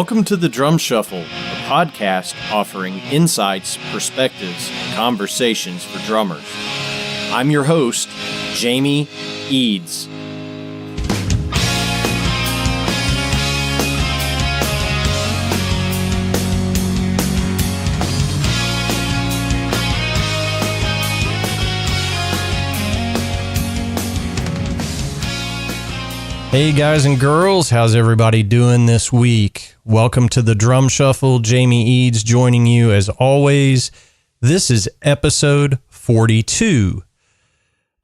Welcome to the Drum Shuffle, a podcast offering insights, perspectives, and conversations for drummers. I'm your host, Jamie Eads. Hey guys and girls, how's everybody doing this week? Welcome to the Drum Shuffle. Jamie Eads joining you as always. This is episode 42.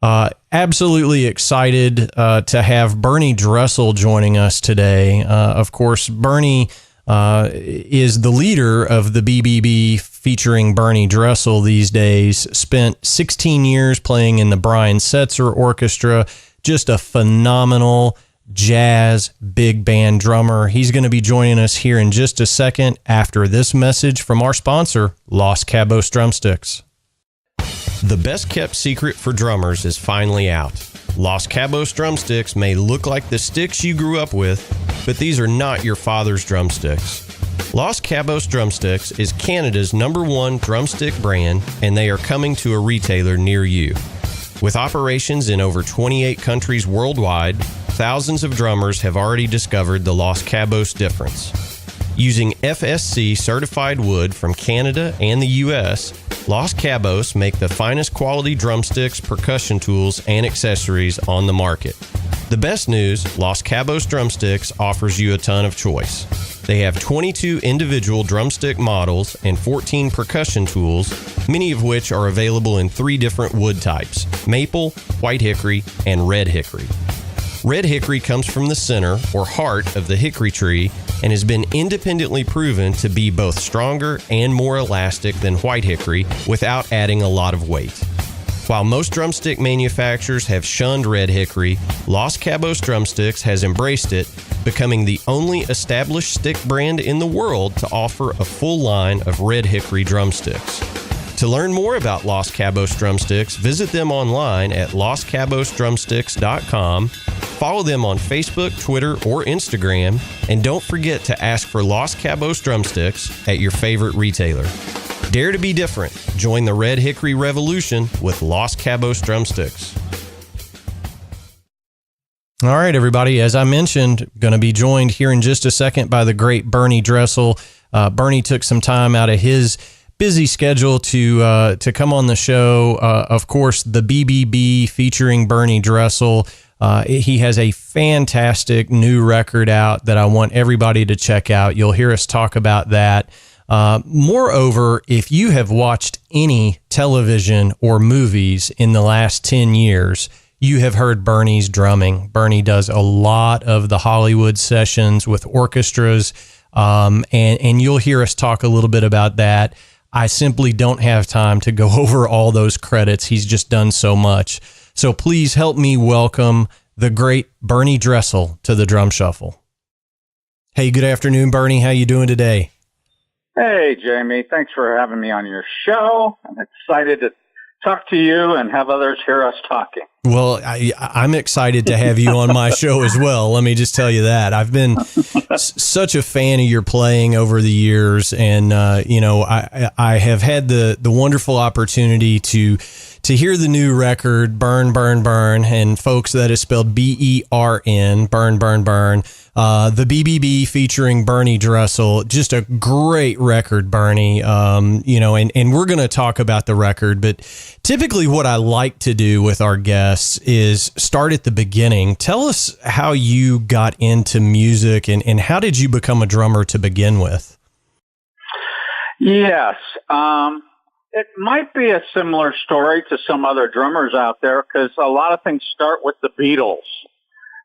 Absolutely excited to have Bernie Dresel joining us today. Of course, Bernie is the leader of the BBB Featuring Bernie Dresel these days. Spent 16 years playing in the Brian Setzer Orchestra. Just a phenomenal jazz big band drummer. He's going to be joining us here in just a second after this message from our sponsor, Los Cabos Drumsticks. The best kept secret for drummers is finally out. Los Cabos Drumsticks may look like the sticks you grew up with, but these are not your father's drumsticks. Los Cabos Drumsticks is Canada's #1 drumstick brand, and they are coming to a retailer near you. With operations in over 28 countries worldwide, thousands of drummers have already discovered the Los Cabos difference. Using FSC certified wood from Canada and the US, Los Cabos make the finest quality drumsticks, percussion tools, and accessories on the market. The best news, Los Cabos Drumsticks offers you a ton of choice. They have 22 individual drumstick models and 14 percussion tools, many of which are available in 3 different wood types: maple, white hickory, and red hickory. Red hickory comes from the center or heart of the hickory tree and has been independently proven to be both stronger and more elastic than white hickory without adding a lot of weight. While most drumstick manufacturers have shunned red hickory, Los Cabos Drumsticks has embraced it, becoming the only established stick brand in the world to offer a full line of red hickory drumsticks. To learn more about Los Cabos Drumsticks, visit them online at loscabosdrumsticks.com, follow them on Facebook, Twitter, or Instagram, and don't forget to ask for Los Cabos Drumsticks at your favorite retailer. Dare to be different. Join the Red Hickory Revolution with Los Cabos Drumsticks. All right, everybody. As I mentioned, going to be joined here in just a second by the great Bernie Dresel. Bernie took some time out of his busy schedule to come on the show. Of course, the BBB Featuring Bernie Dresel. He has a fantastic new record out that I want everybody to check out. You'll hear us talk about that. Moreover, if you have watched any television or movies in the last 10 years, you have heard Bernie's drumming. Bernie does a lot of the Hollywood sessions with orchestras, and you'll hear us talk a little bit about that. I simply don't have time to go over all those credits. He's just done so much. So please help me welcome the great Bernie Dresel to the Drum Shuffle. Hey, good afternoon, Bernie. How you doing today? Hey, Jamie. Thanks for having me on your show. I'm excited to talk to you and have others hear us talking. Well, I'm excited to have you on my show as well. Let me just tell you that. I've been such a fan of your playing over the years, and I have had the wonderful opportunity to hear the new record, Bern Bern Bern, and folks, that is spelled B-E-R-N, Bern Bern Bern. The BBB Featuring Bernie Dresel, just a great record, Bernie. And we're going to talk about the record, but typically what I like to do with our guests is start at the beginning. Tell us how you got into music and how did you become a drummer to begin with? Yes. It might be a similar story to some other drummers out there because a lot of things start with the Beatles,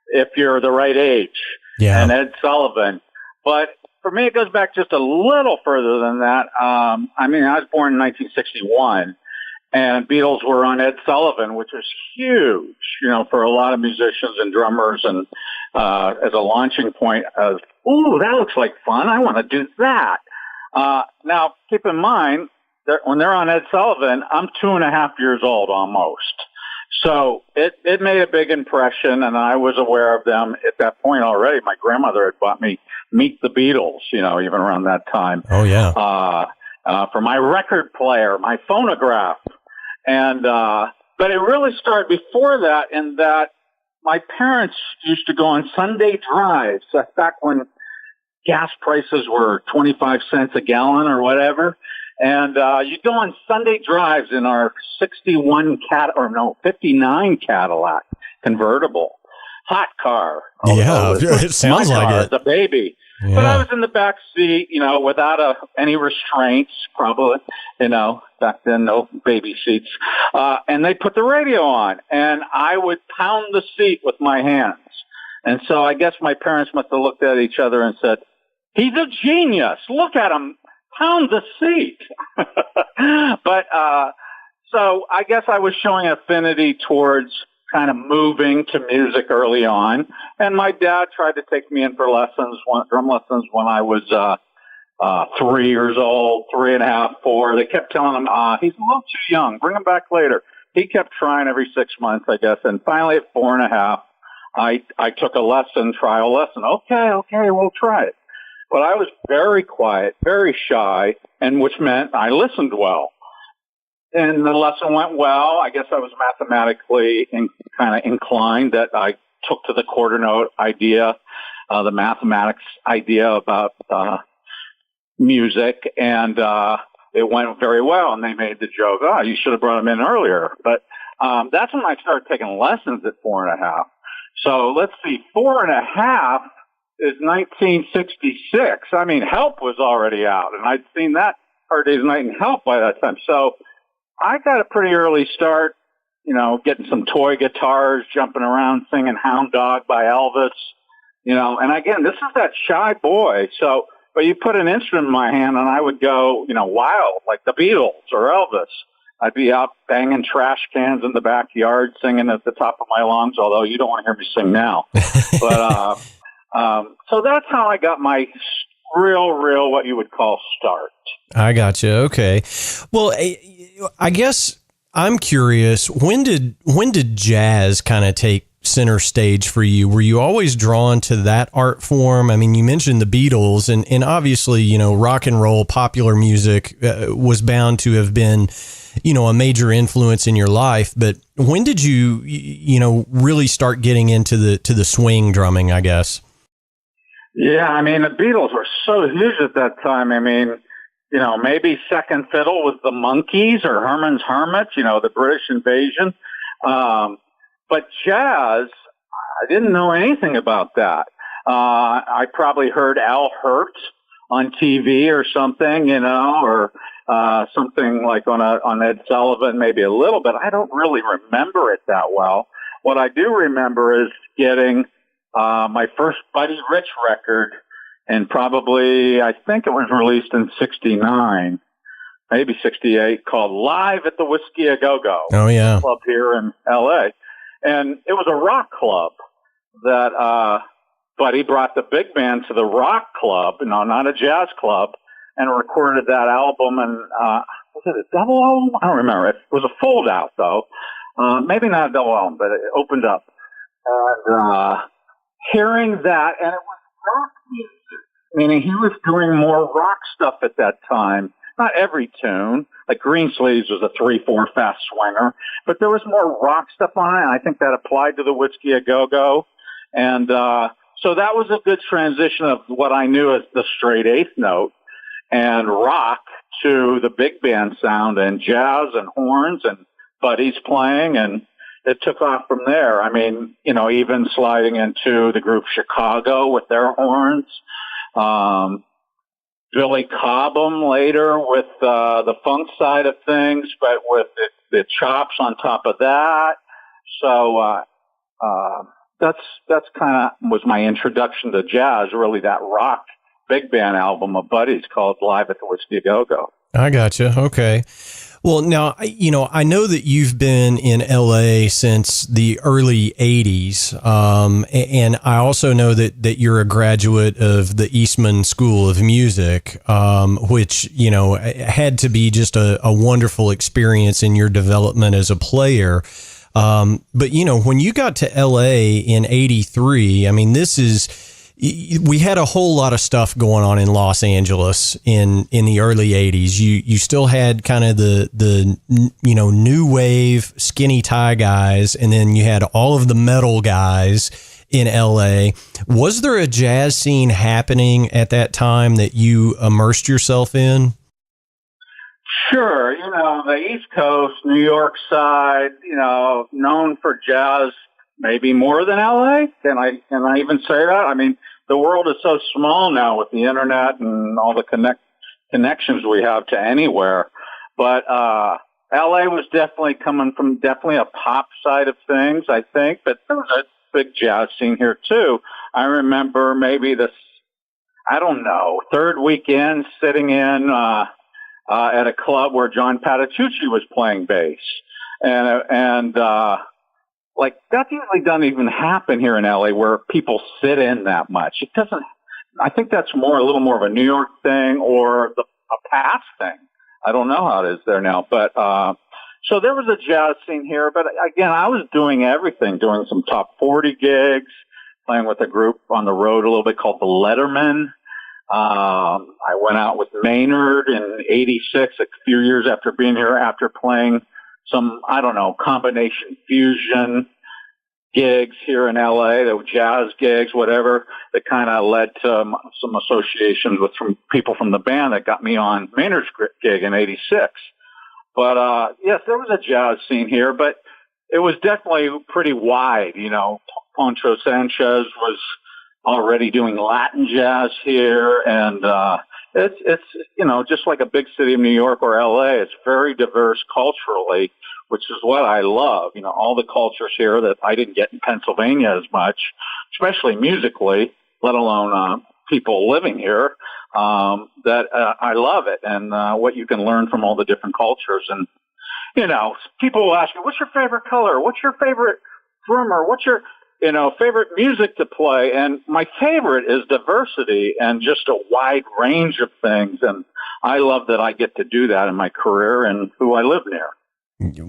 if you're the right age. Yeah. And Ed Sullivan. But for me, it goes back just a little further than that. I was born in 1961, and Beatles were on Ed Sullivan, which was huge, for a lot of musicians and drummers, and as a launching point of, ooh, that looks like fun. I want to do that. Now, keep in mind, when they're on Ed Sullivan, I'm 2.5 years old almost. So it made a big impression, and I was aware of them at that point already. My grandmother had bought me Meet the Beatles, even around that time. Oh, yeah. For my record player, my phonograph. And, but it really started before that, in that my parents used to go on Sunday drives back when gas prices were 25 cents a gallon or whatever. And you'd go on Sunday drives in our 59 Cadillac convertible. Hot car. Yeah, it sounds like it. The baby. Yeah. But I was in the back seat, without any restraints, probably, back then, no baby seats. And they put the radio on, and I would pound the seat with my hands. And so I guess my parents must have looked at each other and said, "He's a genius. Look at him pound the seat." But so I guess I was showing affinity towards kind of moving to music early on. And my dad tried to take me in for drum lessons when I was 3 years old, 3.5, 4. They kept telling him, he's a little too young. Bring him back later. He kept trying every 6 months, I guess. And finally at 4.5, I took a trial lesson. Okay, we'll try it. But I was very quiet, very shy, and which meant I listened well. And the lesson went well. I guess I was mathematically kind of inclined, that I took to the quarter note idea, the mathematics idea about music, and it went very well. And they made the joke, you should have brought him in earlier. But that's when I started taking lessons at 4.5. So let's see, 4.5 is 1966. I mean, Help was already out, and I'd seen that Hard Day's Night and Help by that time. So I got a pretty early start, getting some toy guitars, jumping around, singing Hound Dog by Elvis, and again, this is that shy boy. So, but you put an instrument in my hand and I would go, wild, like the Beatles or Elvis. I'd be out banging trash cans in the backyard, singing at the top of my lungs, although you don't want to hear me sing now. But, so that's how I got my real, what you would call start. I got you. Okay. Well, I guess I'm curious, when did jazz kind of take center stage for you? Were you always drawn to that art form? I mean, you mentioned the Beatles, and obviously, rock and roll, popular music was bound to have been, a major influence in your life. But when did you, really start getting into the swing drumming, I guess? Yeah, I mean, the Beatles were so huge at that time. I mean, maybe second fiddle was the Monkees or Herman's Hermits, the British Invasion. But jazz, I didn't know anything about that. I probably heard Al Hirt on TV or something, or something like on Ed Sullivan, maybe a little bit. I don't really remember it that well. What I do remember is getting my first Buddy Rich record, and probably, I think it was released in 69, maybe 68, called Live at the Whiskey A Go-Go. Oh, yeah. Club here in L.A. And it was a rock club that Buddy brought the big band to the rock club, not a jazz club, and recorded that album. And was it a double album? I don't remember. It was a fold-out, though. Maybe not a double album, but it opened up. And hearing that, and it was rock music, meaning he was doing more rock stuff at that time. Not every tune, like Greensleeves was a 3/4 fast swinger, but there was more rock stuff on it. And I think that applied to the Whiskey A Go-Go. And so that was a good transition of what I knew as the straight eighth note and rock to the big band sound and jazz and horns and Buddy's playing, and it took off from there. I mean, even sliding into the group Chicago with their horns. Billy Cobham later with the funk side of things, but with the chops on top of that. So that's kind of was my introduction to jazz, really, that rock big band album of Buddy's called Live at the Whiskey A Go-Go. I gotcha. Okay. Well, now, I know that you've been in LA since the early 80s. And I also know that you're a graduate of the Eastman School of Music, which, had to be just a wonderful experience in your development as a player. But, you know, when you got to LA in 83, I mean, we had a whole lot of stuff going on in Los Angeles in the early 80s. You still had kind of the you know, new wave skinny tie guys, and then you had all of the metal guys in LA. Was there a jazz scene happening at that time that you immersed yourself in? Sure. You know, the East Coast, New York side, you know, known for jazz maybe more than LA. Can I even say that? I mean, the world is so small now with the internet and all the connections we have to anywhere. But LA was definitely coming from a pop side of things, I think. But there was a big jazz scene here too. I remember maybe third weekend sitting in at a club where John Patitucci was playing bass, and like that usually doesn't even happen here in LA where people sit in that much. It doesn't. I think that's a little more of a New York thing or a past thing. I don't know how it is there now, but so there was a jazz scene here. But again, I was doing everything, doing some top 40 gigs, playing with a group on the road a little bit called the Letterman. I went out with Maynard in 86, a few years after being here, after playing some, combination fusion gigs here in LA, the jazz gigs, whatever, that kind of led to some associations with some people from the band that got me on Maynard's gig in 86. But, yes, there was a jazz scene here, but it was definitely pretty wide. You know, Poncho Sanchez was already doing Latin jazz here, and it's just like a big city of New York or LA. It's very diverse culturally, which is what I love. You know, all the cultures here that I didn't get in Pennsylvania as much, especially musically, let alone people living here. That I love it, and what you can learn from all the different cultures. And people will ask me, "What's your favorite color? What's your favorite drummer? What's your favorite music to play?" And my favorite is diversity and just a wide range of things. And I love that I get to do that in my career and who I live near.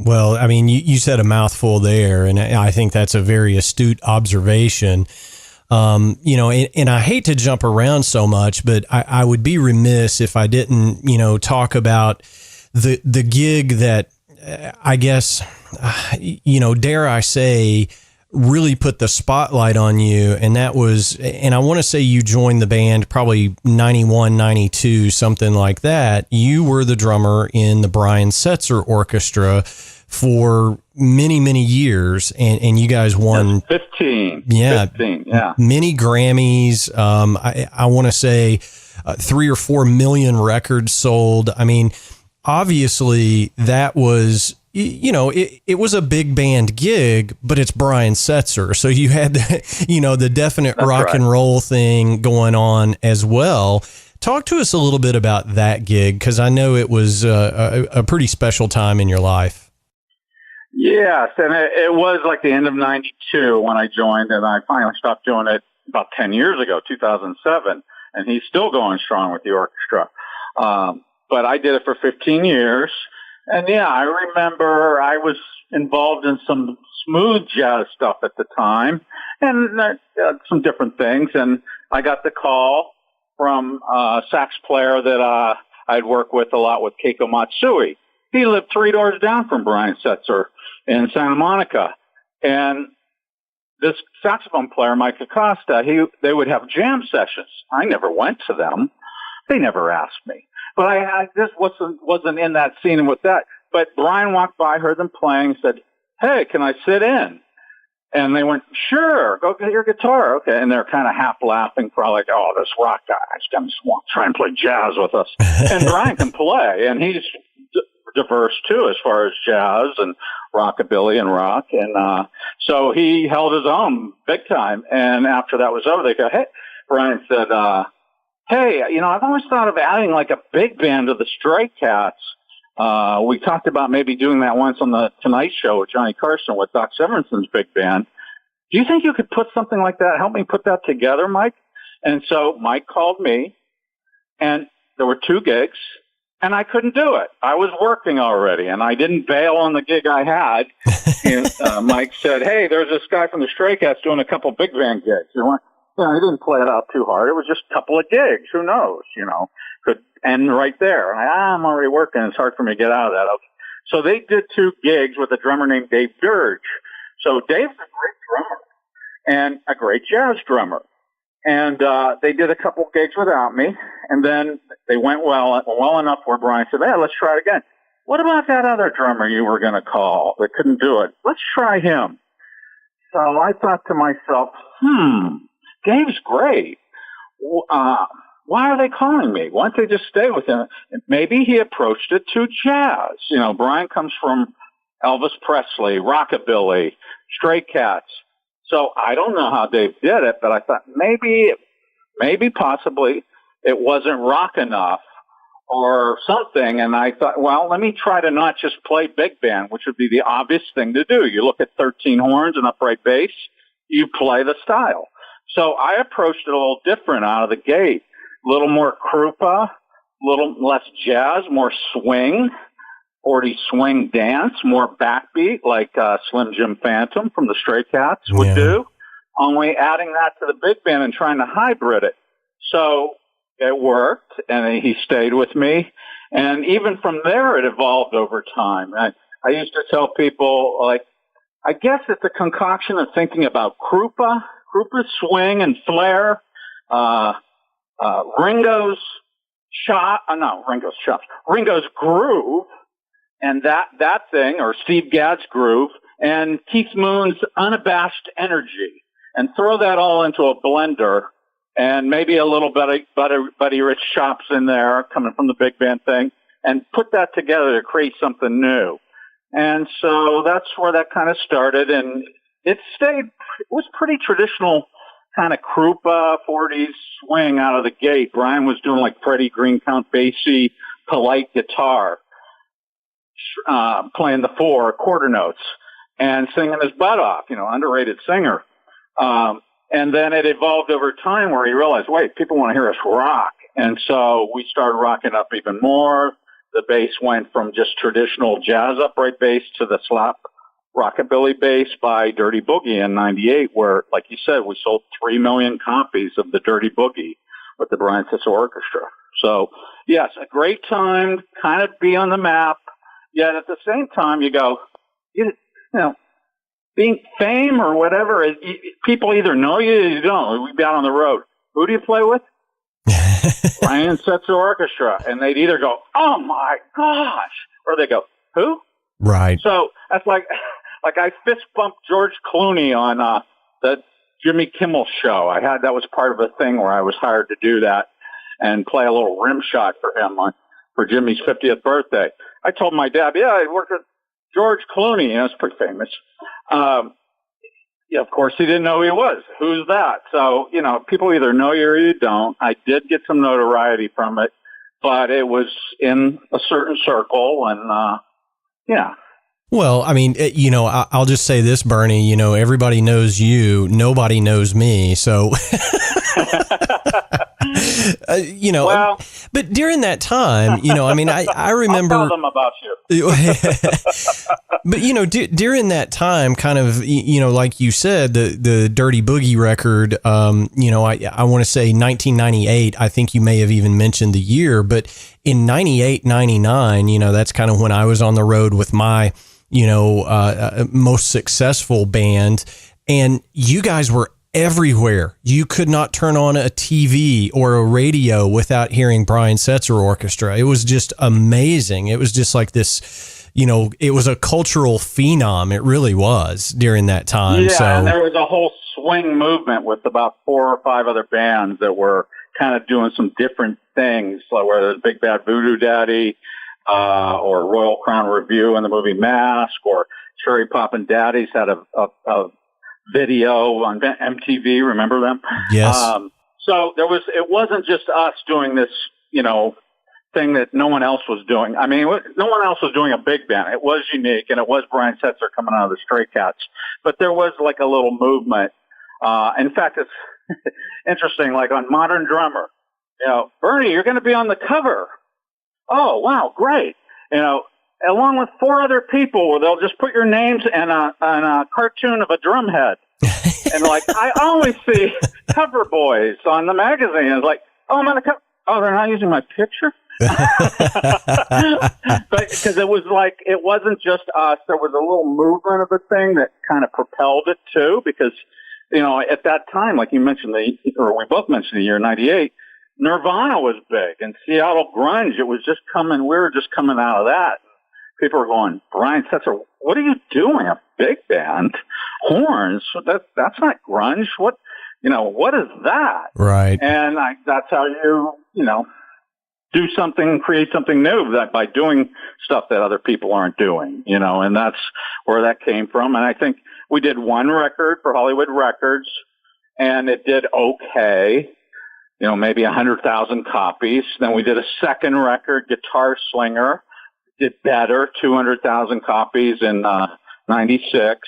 Well, I mean, you said a mouthful there, and I think that's a very astute observation. And I hate to jump around so much, but I would be remiss if I didn't, talk about the gig that I guess, dare I say, really put the spotlight on you. And that was, and I want to say you joined the band probably 91, 92, something like that. You were the drummer in the Brian Setzer Orchestra for many, many years. And you guys won 15, many Grammys. I want to say 3 or 4 million records sold. I mean, obviously that was, it was a big band gig, but it's Brian Setzer. So you had, the definite rock and roll thing going on as well. Talk to us a little bit about that gig, because I know it was a pretty special time in your life. Yes, and it was like the end of 92 when I joined, and I finally stopped doing it about 10 years ago, 2007, and he's still going strong with the orchestra. But I did it for 15 years. And yeah, I remember I was involved in some smooth jazz stuff at the time and some different things. And I got the call from a sax player that I'd worked with a lot with, Keiko Matsui. He lived 3 doors down from Brian Setzer in Santa Monica. And this saxophone player, Mike Acosta, they would have jam sessions. I never went to them. They never asked me. But I just wasn't in that scene with that. But Brian walked by, heard them playing, said, "Hey, can I sit in?" And they went, "Sure, go get your guitar." Okay. And they're kind of half laughing, probably like, "Oh, this rock guy, just want to try and play jazz with us." And Brian can play, and he's diverse too as far as jazz and rockabilly and rock. And so he held his own big time. And after that was over, they go, "Hey," Brian said, "Hey, I've always thought of adding like a big band to the Stray Cats. We talked about maybe doing that once on the Tonight Show with Johnny Carson with Doc Severinsen's big band. Do you think you could put something like that? Help me put that together, Mike?" And so Mike called me, and there were 2 gigs, and I couldn't do it. I was working already, and I didn't bail on the gig I had. And, Mike said, "Hey, there's this guy from the Stray Cats doing a couple big band gigs." He didn't play it out too hard. It was just a couple of gigs. Who knows? Could end right there. I'm already working. It's hard for me to get out of that. So they did 2 gigs with a drummer named Dave Dirge. So Dave's a great drummer and a great jazz drummer. And they did a couple gigs without me, and then they went well enough where Brian said, "Hey, let's try it again. What about that other drummer you were going to call that couldn't do it? Let's try him." So I thought to myself, Dave's great. Why are they calling me? Why don't they just stay with him? And maybe he approached it too jazz. Brian comes from Elvis Presley, rockabilly, Stray Cats. So I don't know how Dave did it, but I thought maybe possibly it wasn't rock enough or something. And I thought, well, let me try to not just play big band, which would be the obvious thing to do. You look at 13 horns and upright bass, you play the style. So I approached it a little different out of the gate. A little more krupa, a little less jazz, more swing, 40 swing dance, more backbeat like Slim Jim Phantom from the Stray Cats would do, only adding that to the big band and trying to hybrid it. So it worked, and he stayed with me. And even from there, it evolved over time. I used to tell people, I guess it's a concoction of thinking about krupa swing and flair, Ringo's groove, and that thing, or Steve Gadd's groove, and Keith Moon's unabashed energy, and throw that all into a blender, and maybe a little Buddy Rich chops in there coming from the big band thing, and put that together to create something new. And so that's where that kind of started, and it was pretty traditional kind of krupa 40s swing out of the gate. Brian was doing like Freddie Greencount bassy, polite guitar, playing the 4 quarter notes and singing his butt off, underrated singer. And then it evolved over time where he realized, wait, people want to hear us rock. And so we started rocking up even more. The bass went from just traditional jazz upright bass to the slap rockabilly bass by Dirty Boogie in '98, where, like you said, we sold 3 million copies of the Dirty Boogie with the Brian Setzer Orchestra. So, yes, a great time, kind of be on the map. Yet at the same time, you go, being fame or whatever, people either know you or you don't. We'd be out on the road. Who do you play with? Brian Setzer Orchestra. And they'd either go, "Oh my gosh," or they go, "Who?" Right. So that's like I fist bumped George Clooney on the Jimmy Kimmel show. That was part of a thing where I was hired to do that and play a little rim shot for him for Jimmy's 50th birthday. I told my dad, I worked with George Clooney. It's pretty famous. Of course, he didn't know who he was. Who's that? So, people either know you or you don't. I did get some notoriety from it, but it was in a certain circle, and Well, I mean, I'll just say this, Bernie, everybody knows you. Nobody knows me. So, but during that time, I remember. I'll tell them about you. But, during that time, kind of, like you said, the Dirty Boogie record, I want to say 1998, I think you may have even mentioned the year, but in 98, 99, that's kind of when I was on the road with my, most successful band, and you guys were everywhere. You could not turn on a TV or a radio without hearing Brian Setzer Orchestra. It was just amazing. It was just like this, it was a cultural phenom. It really was during that time. Yeah, and there was a whole swing movement with about 4 or 5 other bands that were kind of doing some different things, like whether it was Big Bad Voodoo Daddy, or Royal Crown Review in the movie Mask, or Cherry Poppin' Daddies had a video on MTV. Remember them? Yes. So it wasn't just us doing this, thing that no one else was doing. I mean, no one else was doing a big band. It was unique, and it was Brian Setzer coming out of the Stray Cats. But there was like a little movement. In fact, it's interesting, like on Modern Drummer, Bernie, you're going to be on the cover oh, wow, great. Along with 4 other people, where they'll just put your names and a cartoon of a drum head. And like, I always see cover boys on the magazine. It's like, oh, I'm on the cover. Oh, they're not using my picture? But because it was like, it wasn't just us. There was a little movement of the thing that kind of propelled it too, because, at that time, like you mentioned, or we both mentioned the year 98, Nirvana was big, and Seattle grunge, it was just coming, we were just coming out of that. People were going, Brian Setzer, what are you doing? A big band? Horns? That's not grunge. What is that? Right. And that's how you do something, create something new, that by doing stuff that other people aren't doing, and that's where that came from. And I think we did one record for Hollywood Records, and it did okay, maybe 100,000 copies. Then we did a second record, Guitar Slinger, did better, 200,000 copies in 96.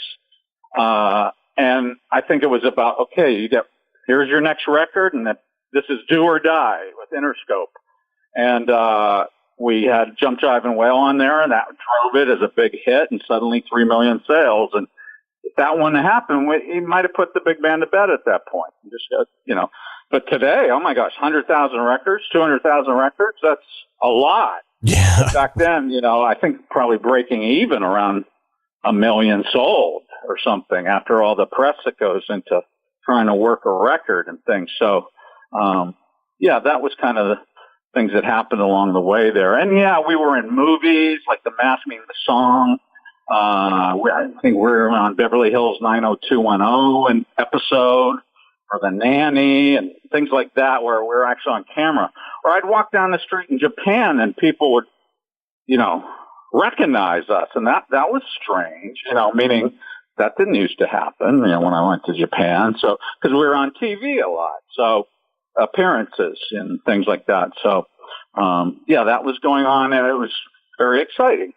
And I think it was about, okay, here's your next record, and this is Do or Die with Interscope. And we had Jump, Jive, and Wail on there, and that drove it as a big hit, and suddenly 3 million sales. And if that wouldn't happen, he might have put the big band to bed at that point. But today, oh my gosh, 100,000 records, 200,000 records, that's a lot. Yeah. Back then, I think probably breaking even around 1 million sold or something after all the press that goes into trying to work a record and things. So, that was kind of the things that happened along the way there. And we were in movies like The Mask Meaning the Song. I think we were on Beverly Hills 90210 an episode, or The Nanny, and things like that, where we're actually on camera. Or I'd walk down the street in Japan and people would, recognize us. And that was strange, meaning that didn't used to happen, when I went to Japan. So, because we were on TV a lot. So, appearances and things like that. So, that was going on, and it was very exciting.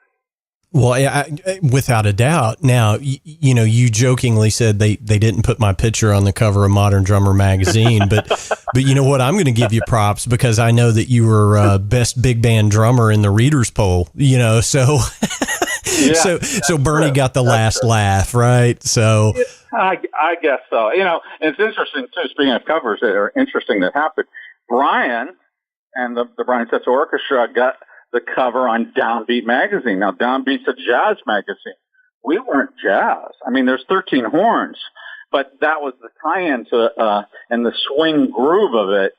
Well, without a doubt. Now, you jokingly said they didn't put my picture on the cover of Modern Drummer magazine, but you know what? I'm going to give you props because I know that you were best big band drummer in the readers poll. So so Bernie got the last laugh, right? So I guess so. And it's interesting too. Speaking of covers that are interesting that happened, Brian and the Brian Setzer Orchestra got the cover on Downbeat magazine. Now, Downbeat's a jazz magazine. We weren't jazz. I mean, there's 13 horns, but that was the tie-in to and the swing groove of it,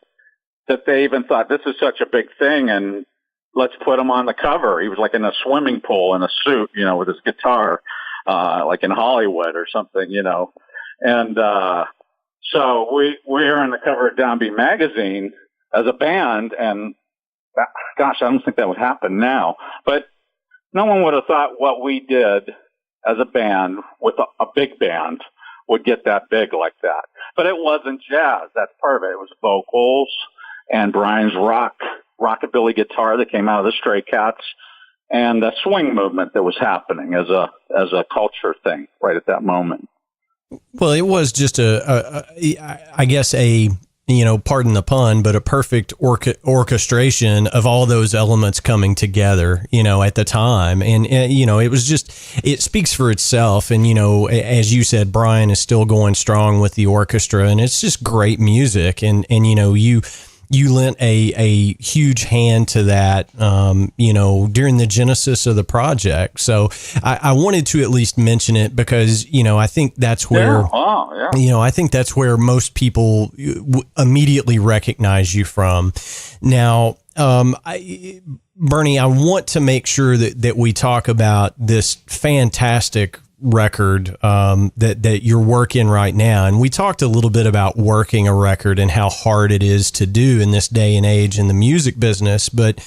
that they even thought, this is such a big thing, and let's put him on the cover. He was like in a swimming pool in a suit, with his guitar, like in Hollywood or something, And so we were on the cover of Downbeat magazine as a band, and gosh, I don't think that would happen now. But no one would have thought what we did as a band with a big band would get that big like that. But it wasn't jazz. That's part of it. It was vocals and Brian's rockabilly guitar that came out of the Stray Cats, and the swing movement that was happening as a culture thing right at that moment. Well, it was just I guess pardon the pun, but a perfect orchestration of all those elements coming together, at the time. And, it was just, it speaks for itself. And, as you said, Brian is still going strong with the orchestra, and it's just great music. And you lent a huge hand to that, during the genesis of the project. So I wanted to at least mention it because, I think that's where, I think that's where most people immediately recognize you from. Now, Bernie, I want to make sure that we talk about this fantastic record that you're working right now. And we talked a little bit about working a record and how hard it is to do in this day and age in the music business. But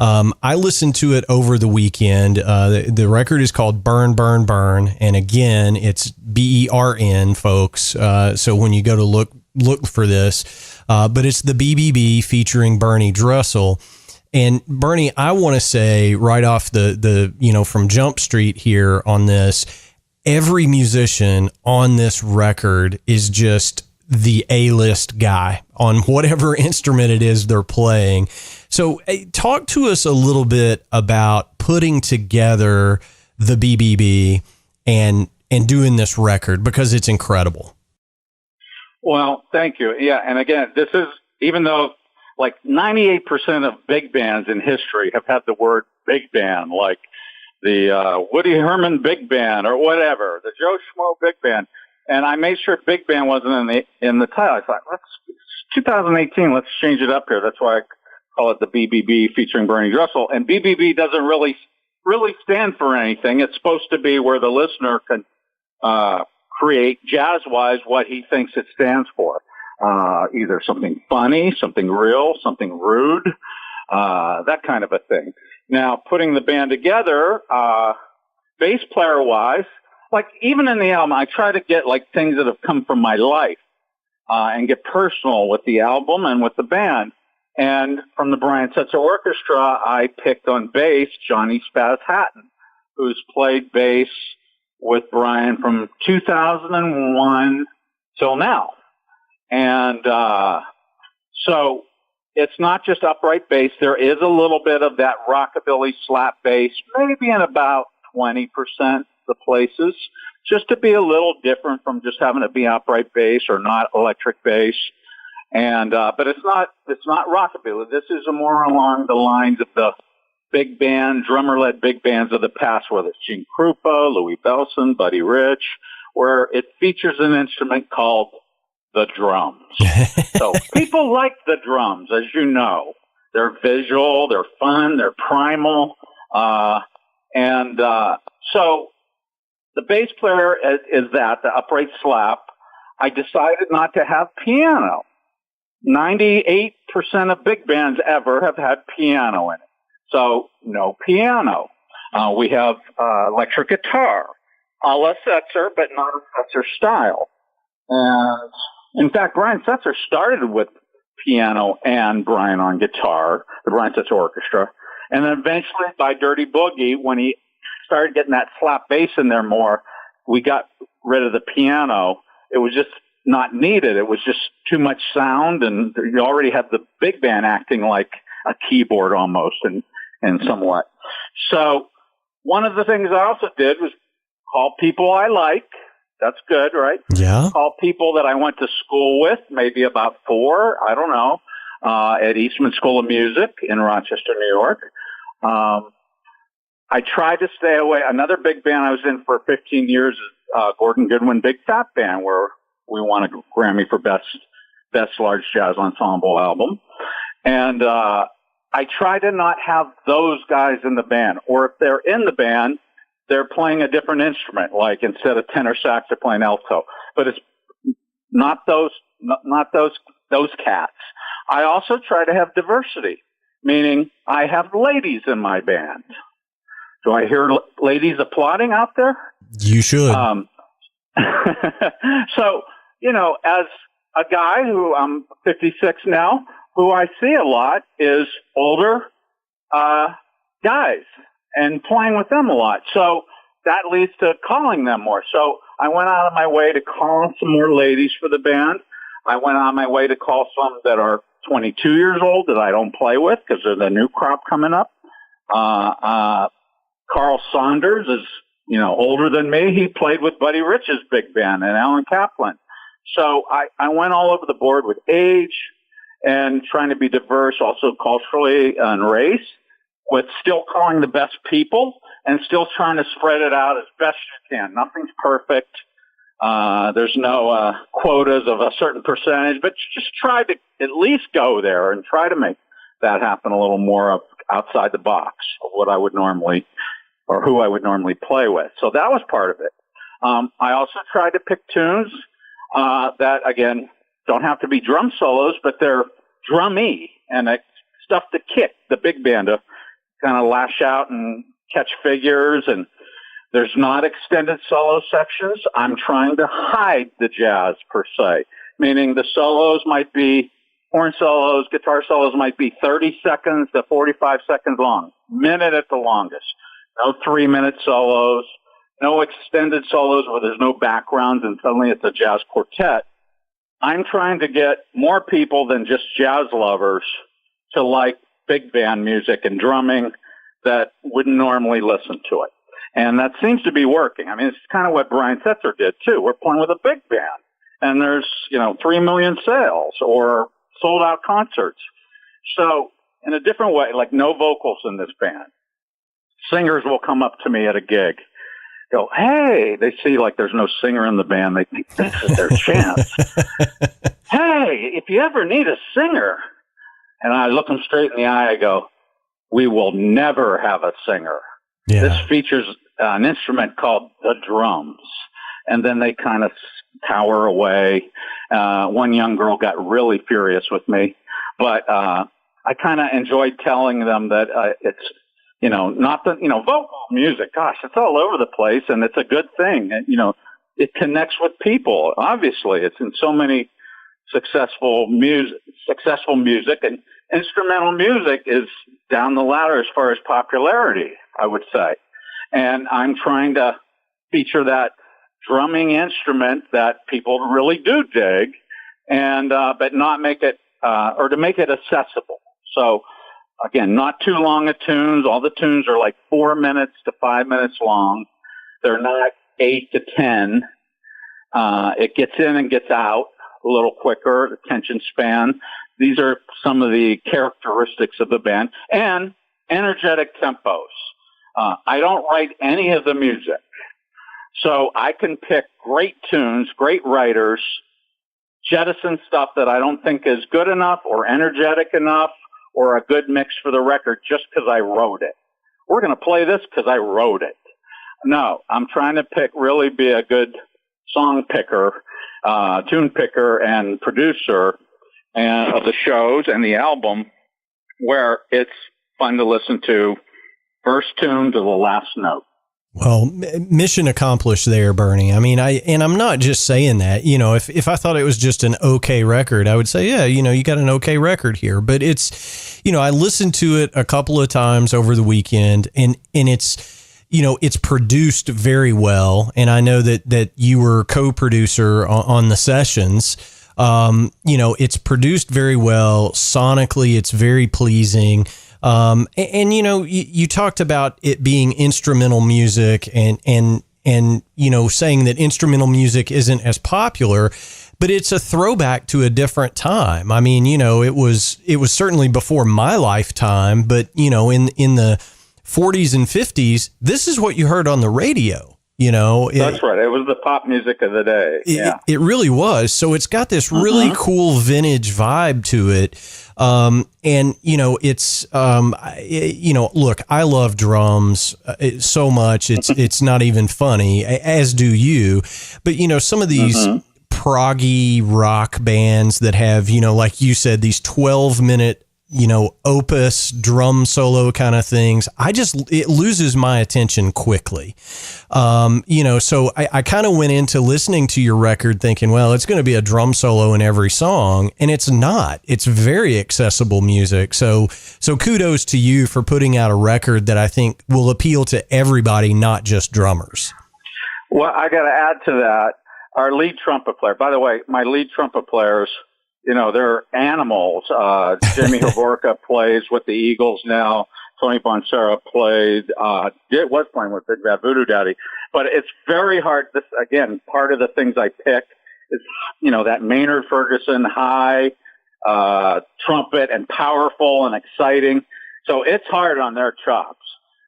I listened to it over the weekend. The record is called Bern Bern Bern. And again, it's BERN, folks. So when you go to look for this, but it's the BBB featuring Bernie Dresel. And Bernie, I want to say right off the from Jump Street here on this, every musician on this record is just the A-list guy on whatever instrument it is they're playing. So talk to us a little bit about putting together the BBB and doing this record, because it's incredible. Well, thank you. Yeah, and again, this is, even though like 98% of big bands in history have had the word big band, like the Woody Herman Big Band or whatever, the Joe Schmo Big Band. And I made sure big band wasn't in the title. I thought, 2018, let's change it up here. That's why I call it the BBB Featuring Bernie Dresel. And BBB doesn't really stand for anything. It's supposed to be where the listener can create jazz-wise what he thinks it stands for. Either something funny, something real, something rude, that kind of a thing. Now, putting the band together, bass player-wise, like even in the album, I try to get like things that have come from my life and get personal with the album and with the band. And from the Brian Setzer Orchestra, I picked on bass Johnny Spaz Hatton, who's played bass with Brian from 2001 till now. And so it's not just upright bass. There is a little bit of that rockabilly slap bass, maybe in about 20% of the places, just to be a little different from just having it be upright bass or not electric bass. And but it's not rockabilly. This is more along the lines of the big band, drummer-led big bands of the past, whether it's Gene Krupa, Louis Bellson, Buddy Rich, where it features an instrument called the drums. So people like the drums, as you know. They're visual, they're fun, they're primal. So the bass player is the upright slap. I decided not to have piano. 98% of big bands ever have had piano in it. So no piano. We have electric guitar, a la Setzer, but not a Setzer style. And in fact, Brian Setzer started with piano and Brian on guitar, the Brian Setzer Orchestra. And then eventually by Dirty Boogie, when he started getting that slap bass in there more, we got rid of the piano. It was just not needed. It was just too much sound, and you already had the big band acting like a keyboard almost and somewhat. So one of the things I also did was call people I like. That's good, right? Yeah. Call people that I went to school with, maybe about 4, I don't know, at Eastman School of Music in Rochester, New York. I tried to stay away. Another big band I was in for 15 years is Gordon Goodwin Big Fat Band, where we won a Grammy for Best Large Jazz Ensemble Album. And I try to not have those guys in the band. Or if they're in the band, they're playing a different instrument, like instead of tenor sax, they're playing alto. But it's not those cats. I also try to have diversity, meaning I have ladies in my band. Do I hear ladies applauding out there? You should. So, you know, as a guy who I'm 56 now, who I see a lot is older guys and playing with them a lot. So that leads to calling them more. So I went out of my way to call some more ladies for the band. I went out of my way to call some that are 22 years old that I don't play with because they're the new crop coming up. Carl Saunders is, you know, older than me. He played with Buddy Rich's big band and Alan Kaplan. So I went all over the board with age and trying to be diverse, also culturally and race, with still calling the best people and still trying to spread it out as best you can. Nothing's perfect. There's no quotas of a certain percentage, but just try to at least go there and try to make that happen a little more outside the box of what I would normally or who I would normally play with. So that was part of it. I also tried to pick tunes that, again, don't have to be drum solos, but they're drummy and stuff to kick the big band to kind of lash out and catch figures. And there's not extended solo sections. I'm trying to hide the jazz per se, meaning the solos might be horn solos, guitar solos might be 30 seconds to 45 seconds long, minute at the longest. No 3-minute solos, no extended solos where there's no backgrounds and suddenly it's a jazz quartet. I'm trying to get more people than just jazz lovers to like big band music and drumming that wouldn't normally listen to it. And that seems to be working. I mean, it's kind of what Brian Setzer did too. We're playing with a big band and there's, 3 million sales or sold out concerts. So in a different way, like no vocals in this band, singers will come up to me at a gig, go, hey, they see like there's no singer in the band. They think this is their chance. Hey, if you ever need a singer, and I look them straight in the eye, I go, we will never have a singer. Yeah. This features an instrument called the drums. And then they kind of cower away. One young girl got really furious with me, but I kind of enjoyed telling them that it's, not the, vocal music. Gosh, it's all over the place, and it's a good thing. And, it connects with people. Obviously, it's in so many successful music, and instrumental music is down the ladder as far as popularity, I would say. And I'm trying to feature that drumming instrument that people really do dig, and but not make it or to make it accessible. So again, not too long of tunes. All the tunes are like 4 minutes to 5 minutes long. They're not 8 to 10. It gets in and gets out a little quicker, attention span. These are some of the characteristics of the band, and energetic tempos. I don't write any of the music, so I can pick great tunes, great writers, jettison stuff that I don't think is good enough or energetic enough or a good mix for the record just because I wrote it. We're going to play this because I wrote it. No, I'm trying to really be a good song picker, tune picker and producer of the shows and the album, where it's fun to listen to first tune to the last note. Well, mission accomplished there, Bernie. I mean, I'm not just saying that, if I thought it was just an okay record, I would say, yeah, you got an okay record here, but it's, I listened to it a couple of times over the weekend, and it's, it's produced very well. And I know that you were co-producer on the sessions. It's produced very well. Sonically, it's very pleasing. And you talked about it being instrumental music and saying that instrumental music isn't as popular, but it's a throwback to a different time. I mean, it was certainly before my lifetime, but in the 40s and 50s, this is what you heard on the radio. That's right. It was the pop music of the day. Yeah, it really was. So it's got this really cool vintage vibe to it. It's, look, I love drums so much. It's not even funny, as do you. But, some of these proggy rock bands that have, like you said, these 12-minute opus drum solo kind of things, it loses my attention quickly. So I kind of went into listening to your record thinking, well, it's going to be a drum solo in every song, and it's not. It's very accessible music. So kudos to you for putting out a record that I think will appeal to everybody, not just drummers. Well, I got to add to that. Our lead trumpet player, by the way, my lead trumpet players, they're animals. Jimmy Havorka plays with the Eagles now. Tony Boncera was playing with Big Bad Voodoo Daddy. But it's very hard. This, again, part of the things I pick is, that Maynard Ferguson high trumpet and powerful and exciting. So it's hard on their chops.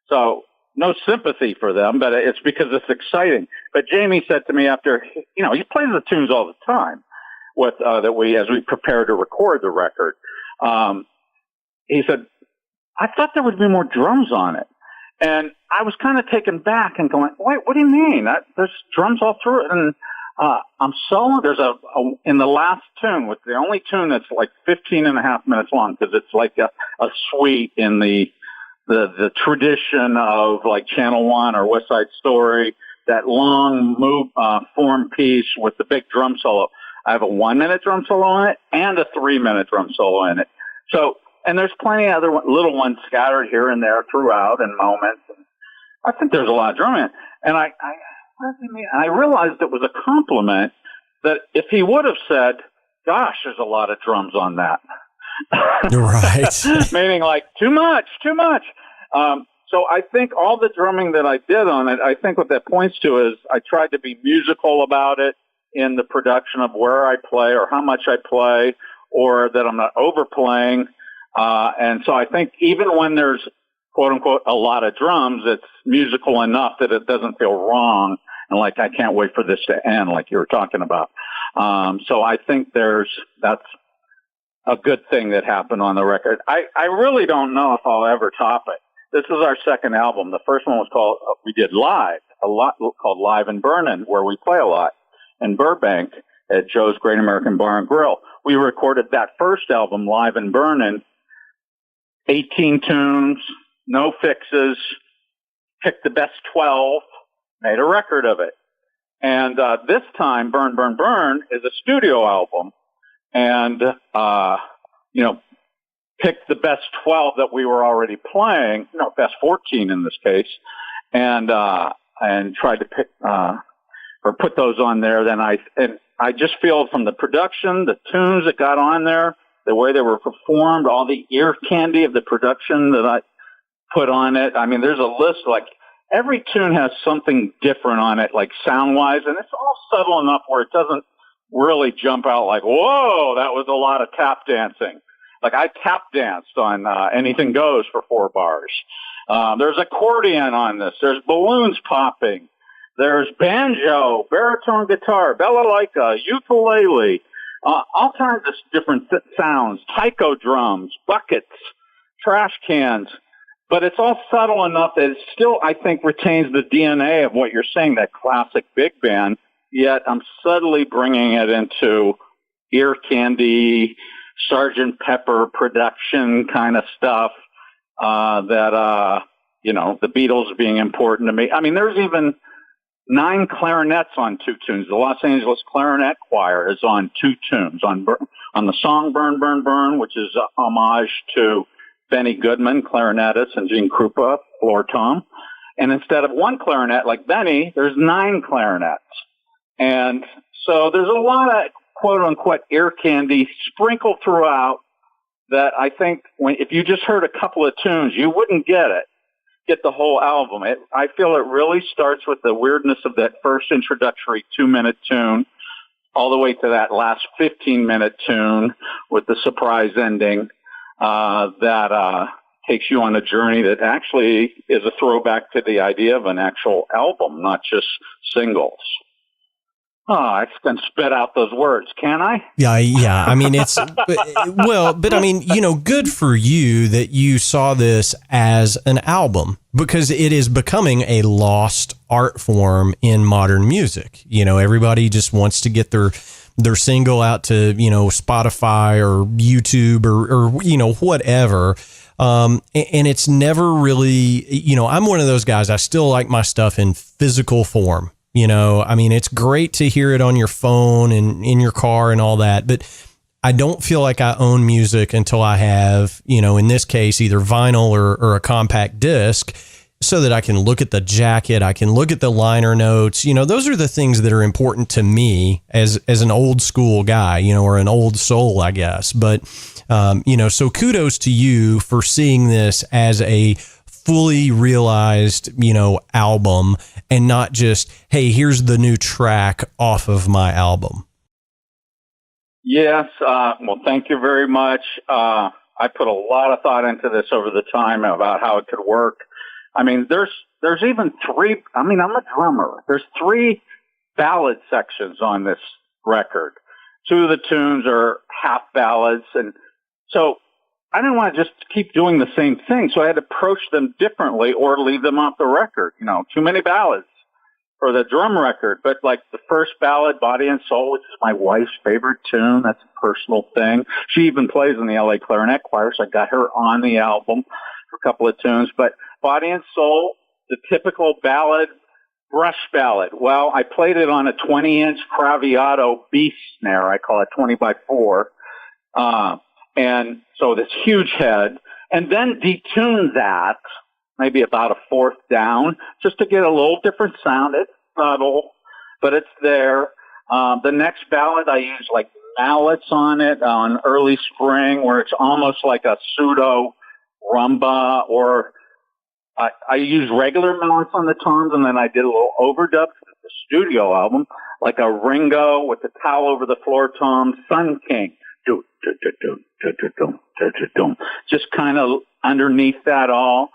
So no sympathy for them, but it's because it's exciting. But Jamie said to me after, he plays the tunes all the time. As we prepare to record the record, he said, I thought there would be more drums on it. And I was kind of taken back and going, wait, what do you mean? There's drums all through it. And I'm solo. There's in the last tune, with the only tune that's like 15 and a half minutes long, because it's like a suite in the tradition of like Channel One or West Side Story, that long form piece with the big drum solo. I have a 1 minute drum solo in it and a 3 minute drum solo in it. So, and there's plenty of other little ones scattered here and there throughout and moments. And I think there's a lot of drumming. And I realized it was a compliment that if he would have said, gosh, there's a lot of drums on that, Right. Meaning like too much. So I think all the drumming that I did on it, I think what that points to is I tried to be musical about it in the production of where I play or how much I play, or that I'm not overplaying. And so I think even when there's, quote unquote, a lot of drums, it's musical enough that it doesn't feel wrong. And like, I can't wait for this to end, like you were talking about. So I think that's a good thing that happened on the record. I really don't know if I'll ever top it. This is our second album. The first one was called, we did live, called Live in Bernin, where we play a lot in Burbank at Joe's Great American Bar and Grill. We recorded that first album, Live in Bernin, 18 tunes, no fixes, picked the best 12, made a record of it. And this time, Bern Bern Bern is a studio album, and, picked the best 12 that we were already playing, best 14 in this case, and tried to pick, or put those on there. Then I just feel from the production, the tunes that got on there, the way they were performed, all the ear candy of the production that I put on it. I mean, there's a list, like every tune has something different on it, like sound wise, and it's all subtle enough where it doesn't really jump out like, whoa, that was a lot of tap dancing. Like I tap danced on Anything Goes for 4 bars. There's accordion on this. There's balloons popping. There's banjo, baritone guitar, balalaika, ukulele, all kinds of different sounds, taiko drums, buckets, trash cans. But it's all subtle enough that it still, I think, retains the DNA of what you're saying, that classic big band, yet I'm subtly bringing it into ear candy, Sgt. Pepper production kind of stuff, the Beatles being important to me. I mean, there's even 9 clarinets on 2 tunes. The Los Angeles Clarinet Choir is on 2 tunes, on the song Bern Bern Bern, which is a homage to Benny Goodman, clarinetist, and Gene Krupa, floor tom. And instead of 1 clarinet like Benny, there's 9 clarinets. And so there's a lot of quote-unquote ear candy sprinkled throughout that I think if you just heard a couple of tunes, you wouldn't get the whole album. I feel it really starts with the weirdness of that first introductory 2-minute tune all the way to that last 15-minute tune with the surprise ending that takes you on a journey that actually is a throwback to the idea of an actual album, not just singles. Oh, I can spit out those words, can I? Yeah. I mean, but I mean, good for you that you saw this as an album, because it is becoming a lost art form in modern music. Everybody just wants to get their single out to, Spotify or YouTube or whatever. And it's never really, I'm one of those guys. I still like my stuff in physical form. I mean, it's great to hear it on your phone and in your car and all that, but I don't feel like I own music until I have, in this case, either vinyl or a compact disc, so that I can look at the jacket, I can look at the liner notes. Those are the things that are important to me as an old school guy, or an old soul, I guess. But, so kudos to you for seeing this as a fully realized, album, and not just, hey, here's the new track off of my album. Yes. Well, thank you very much. I put a lot of thought into this over the time about how it could work. I mean, there's even 3, I'm a drummer. There's 3 ballad sections on this record. 2 of the tunes are half ballads. And so I didn't want to just keep doing the same thing, so I had to approach them differently or leave them off the record. Too many ballads for the drum record. But like the first ballad, Body and Soul, which is my wife's favorite tune, that's a personal thing. She even plays in the LA Clarinet Choir, so I got her on the album for a couple of tunes. But Body and Soul, the typical ballad, brush ballad. Well, I played it on a 20-inch Craviotto B snare. I call it 20x4. And so this huge head, and then detune that, maybe about a fourth down, just to get a little different sound. It's subtle, but it's there. The next ballad, I use like mallets on it on Early Spring, where it's almost like a pseudo rumba, or I use regular mallets on the toms, and then I did a little overdub for the studio album, like a Ringo with the towel over the floor tom, Sun King. Just kind of underneath that all,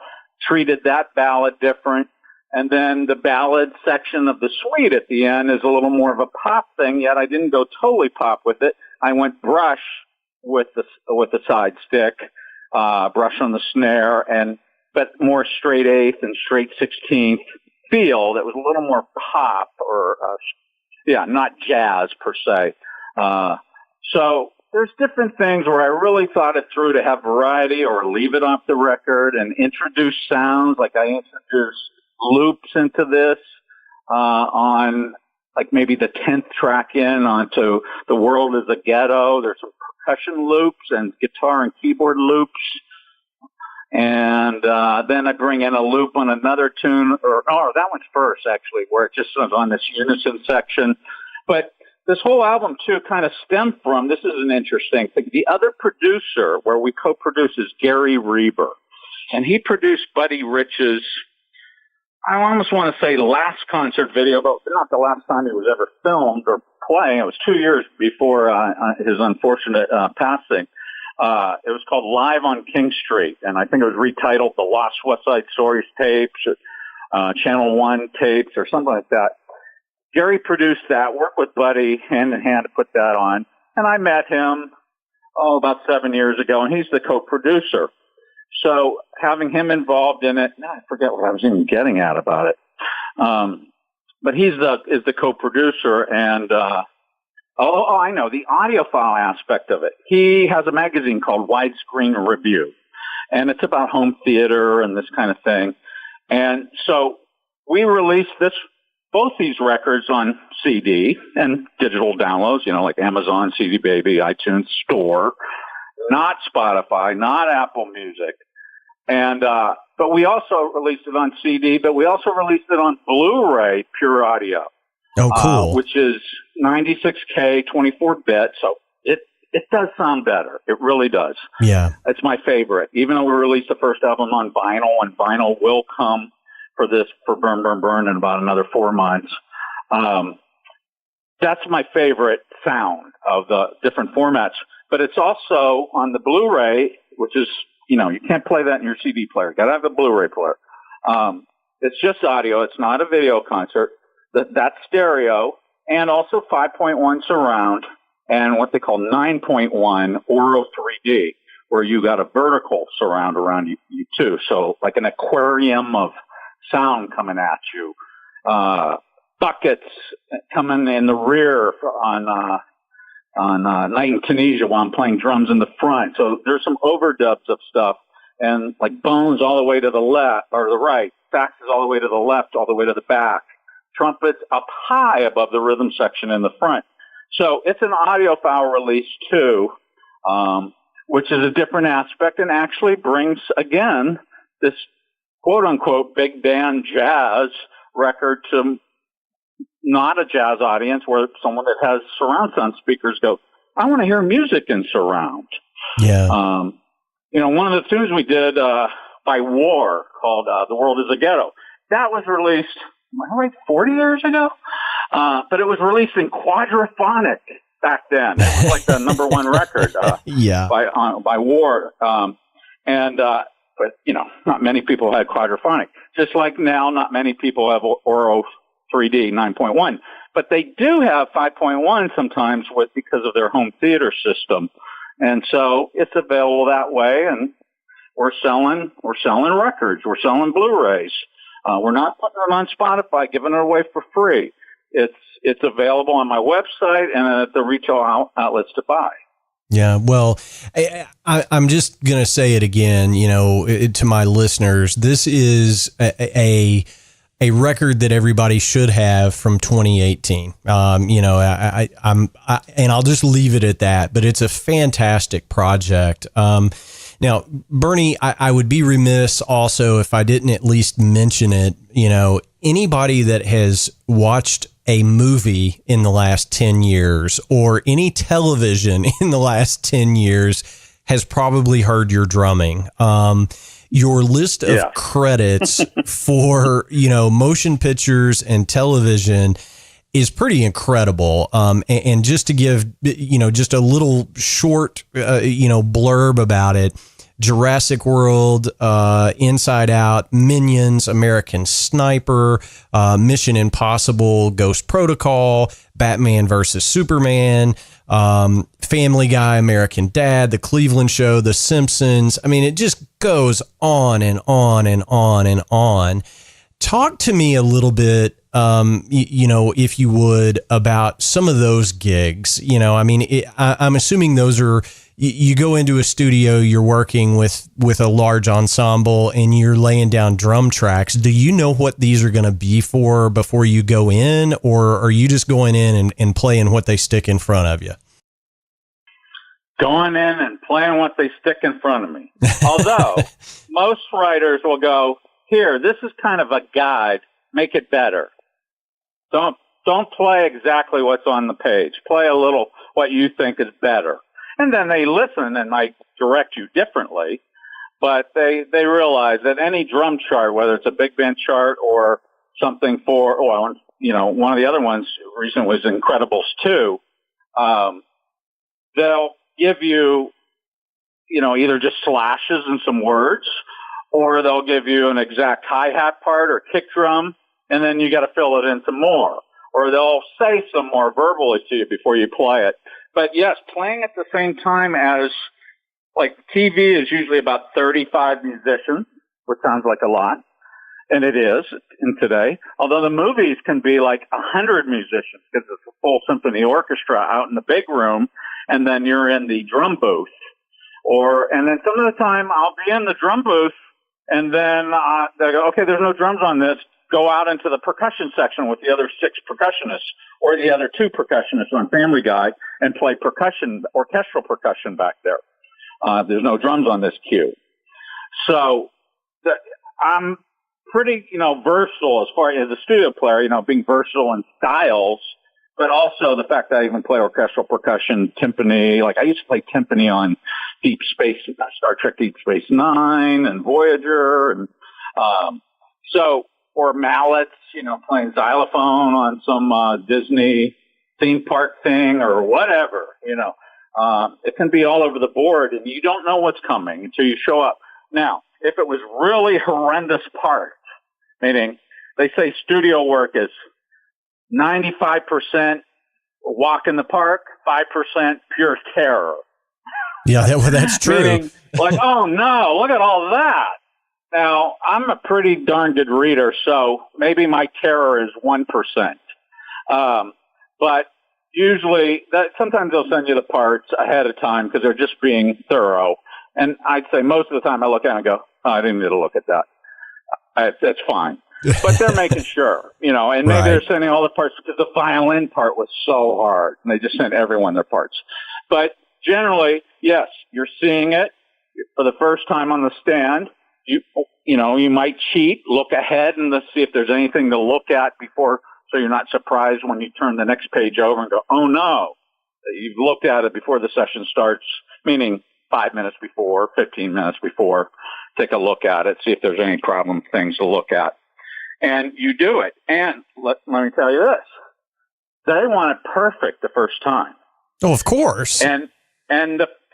treated that ballad different. And then the ballad section of the suite at the end is a little more of a pop thing, yet I didn't go totally pop with it. I went brush with the side stick, brush on the snare, but more straight eighth and straight 16th feel that was a little more pop, or not jazz per se. So there's different things where I really thought it through to have variety or leave it off the record and introduce sounds. Like I introduced loops into this on like maybe the 10th track in onto The World is a Ghetto. There's some percussion loops and guitar and keyboard loops. And then I bring in a loop on another tune, or that one's first, actually, where it just is on this unison section. But this whole album, too, kind of stemmed from, this is an interesting thing, the other producer where we co-produce is Gary Reber. And he produced Buddy Rich's, I almost want to say last concert video, but not the last time he was ever filmed or playing. It was 2 years before his unfortunate passing. It was called Live on King Street, and I think it was retitled The Lost West Side Stories Tapes, Channel 1 Tapes, or something like that. Gary produced that, worked with Buddy hand in hand to put that on, and I met him, about 7 years ago, and he's the co-producer. So having him involved in it, I forget what I was even getting at about it. But is the co-producer, and I know the audiophile aspect of it. He has a magazine called Widescreen Review, and it's about home theater and this kind of thing. And so we released both these records on CD and digital downloads, like Amazon, CD Baby, iTunes Store, not Spotify, not Apple Music. And, but we also released it on CD, but we also released it on Blu-ray Pure Audio. Oh, cool. Which is 96K, 24-bit. So it does sound better. It really does. Yeah. It's my favorite. Even though we released the first album on vinyl, and vinyl will come for Bern Bern Bern in about another 4 months. That's my favorite sound of the different formats. But it's also on the Blu-ray, which is, you can't play that in your CD player. You got to have a Blu-ray player. It's just audio. It's not a video concert. That's stereo, and also 5.1 surround, and what they call 9.1 Oro 3D, where you got a vertical surround around you too. So like an aquarium of sound coming at you. Buckets coming in the rear on Night in Tunisia while I'm playing drums in the front. So there's some overdubs of stuff, and like bones all the way to the left or the right, saxes all the way to the left, all the way to the back. Trumpets up high above the rhythm section in the front. So it's an audiophile release too, which is a different aspect and actually brings, again, this quote-unquote big band jazz record to not a jazz audience, where someone that has surround sound speakers go, I want to hear music in surround. Yeah. One of the tunes we did by War called The World is a Ghetto, that was released, am I right, 40 years ago? But it was released in quadraphonic back then. It was like the number one record by War. But, not many people had quadraphonic. Just like now, not many people have Oro 3D 9.1. But they do have 5.1 sometimes because of their home theater system. And so it's available that way, and we're selling records. We're selling Blu-rays. We're not putting them on Spotify, giving it away for free. It's available on my website and at the retail outlets to buy. Yeah, well, I'm just going to say it again, to my listeners. This is a record that everybody should have from 2018. And I'll just leave it at that, but it's a fantastic project. Now, Bernie, I would be remiss also if I didn't at least mention it. You know, anybody that has watched a movie in the last 10 years or any television in the last 10 years has probably heard your drumming. Your list of credits for, you know, motion pictures and television is pretty incredible. And just to give, you know, just a little short, you know, blurb about it: Jurassic World, Inside Out, Minions, American Sniper, Mission Impossible, Ghost Protocol, Batman versus Superman, Family Guy, American Dad, The Cleveland Show, The Simpsons. I mean, it just goes on and on and on and on. Talk to me a little bit, you know, if you would, about some of those gigs. You know, I mean, I'm assuming those are, you go into a studio, you're working with a large ensemble and you're laying down drum tracks. Do you know what these are going to be for before you go in, or are you just going in and playing what they stick in front of you? Going in and playing what they stick in front of me. Although most writers will go, here, this is kind of a guide, make it better. Don't play exactly what's on the page. Play a little what you think is better. And then they listen and might direct you differently, but they realize that any drum chart, whether it's a big band chart or something for, well, you know, one of the other ones recent was Incredibles 2, they'll give you, you know, either just slashes and some words, or they'll give you an exact hi-hat part or kick drum, and then you got to fill it in some more. Or they'll say some more verbally to you before you play it. But yes, playing at the same time as, like, TV is usually about 35 musicians, which sounds like a lot. And it is in today. Although the movies can be like 100 musicians because it's a full symphony orchestra out in the big room, and then you're in the drum booth. And then some of the time I'll be in the drum booth, and then they go, okay, there's no drums on this. Go out into the percussion section with the other 6 percussionists or the other 2 percussionists on Family Guy and play percussion, orchestral percussion back there. There's no drums on this cue. So I'm pretty, you know, versatile as far as a studio player, you know, being versatile in styles, but also the fact that I even play orchestral percussion, timpani. Like I used to play timpani on Deep Space, Star Trek Deep Space Nine and Voyager. And or mallets, you know, playing xylophone on some Disney theme park thing or whatever, you know. It can be all over the board, and you don't know what's coming until you show up. Now, if it was really horrendous part, meaning they say studio work is 95% walk in the park, 5% pure terror. Yeah, that's true. Meaning, like, oh no, look at all that. Now, I'm a pretty darn good reader, so maybe my terror is 1%. But usually, sometimes they'll send you the parts ahead of time because they're just being thorough. And I'd say most of the time I look at it and go, oh, I didn't need to look at that. That's fine. But they're making sure, you know, and maybe they're sending all the parts because the violin part was so hard. And they just sent everyone their parts. But generally, yes, you're seeing it for the first time on the stand. You know, you might cheat, look ahead and let's see if there's anything to look at before, so you're not surprised when you turn the next page over and go, oh no, you've looked at it before the session starts, meaning 5 minutes before, 15 minutes before, take a look at it, see if there's any problem things to look at. And you do it. And let me tell you this, they want it perfect the first time. Oh, of course. And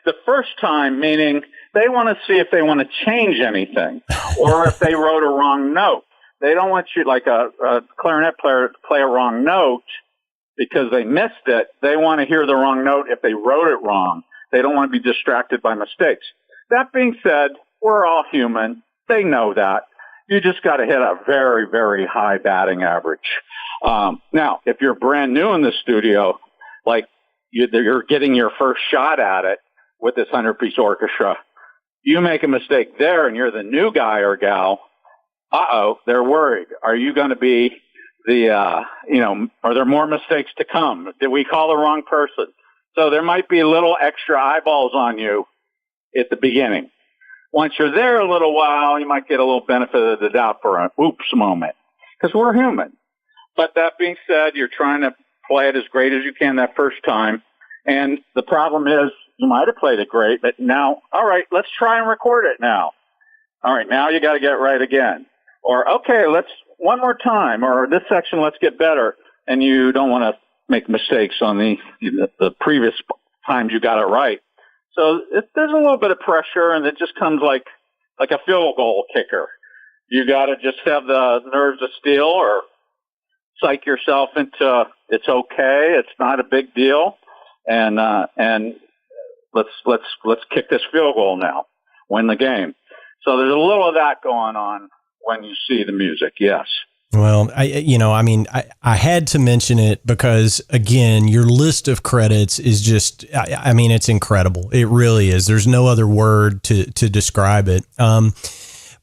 the first time, meaning they want to see if they want to change anything or if they wrote a wrong note. They don't want you, like a clarinet player, to play a wrong note because they missed it. They want to hear the wrong note if they wrote it wrong. They don't want to be distracted by mistakes. That being said, we're all human. They know that. You just got to hit a very, very high batting average. Now, if you're brand new in the studio, like you're getting your first shot at it with this 100-piece orchestra, you make a mistake there and you're the new guy or gal, they're worried. Are you going to be the, are there more mistakes to come? Did we call the wrong person? So there might be little extra eyeballs on you at the beginning. once you're there a little while, you might get a little benefit of the doubt for an oops moment, because we're human. But that being said, you're trying to play it as great as you can that first time. And the problem is you might have played it great, but now, all right, let's try and record it now. All right, now you got to get it right again. Or, okay, let's one more time. Or this section, let's get better. And you don't want to make mistakes on the previous times you got it right. So there's a little bit of pressure, and it just comes like a field goal kicker. You got to just have the nerves of steel, or psych yourself into it's okay, it's not a big deal, and let's kick this field goal now, win the game. So there's a little of that going on when you see the music. Yes. Well, I had to mention it because, again, your list of credits is just, it's incredible. It really is. There's no other word to describe it.